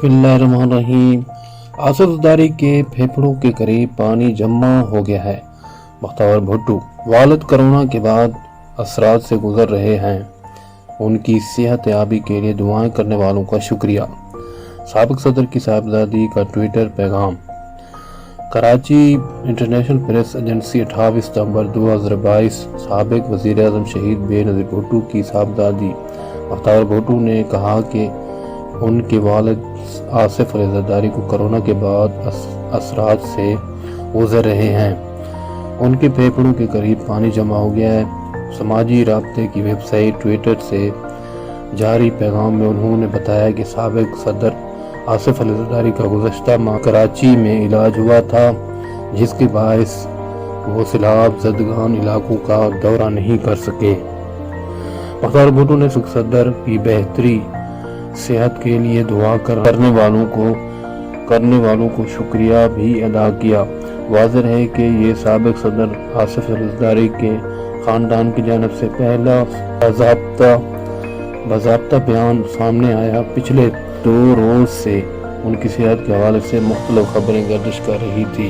बिस्मिल्लाहिर्रहमानिर्रहीम। आसिफ ज़रदारी के फेफड़ों के करीब पानी जमा हो गया है। मुख्तार भुट्टो वालिद कोरोना के बाद असरात से गुजर रहे हैं। उनकी सेहत याबी के लिए दुआएं करने वालों का शुक्रिया। साबिक सदर की साहबजादी का ट्विटर पैगाम। कराची इंटरनेशनल प्रेस एजेंसी 28 सितंबर 2022। साबिक वज़ीर आज़म शहीद बेनज़ीर भुट्टो की साहबजादी मुख्तार भुट्टो ने कहा कि उनके वालिद आसिफ ज़रदारी को कोरोना के बाद असरात से गुजर रहे हैं। उनके फेफड़ों के करीब पानी जमा हो गया है। समाजी राब्ते की वेबसाइट ट्विटर से जारी पैगाम में उन्होंने बताया कि साबिक सदर आसिफ ज़रदारी का गुज़श्ता माह कराची में इलाज हुआ था, जिसके बायस वो सैलाब ज़दगान इलाकों का दौरा नहीं कर सके। मुख्तार भुट्टो ने सदर की बेहतरी सेहत के लिए दुआ करने वालों को शुक्रिया भी अदा किया। वाज़ेह है कि ये साबिक सदर आसिफ ज़रदारी के ख़ानदान की जानिब से पहला बाज़ाब्ता बयान सामने आया। पिछले 2 रोज़ से उनकी सेहत के हवाले से मुख्तलिफ खबरें गर्दिश कर रही थी।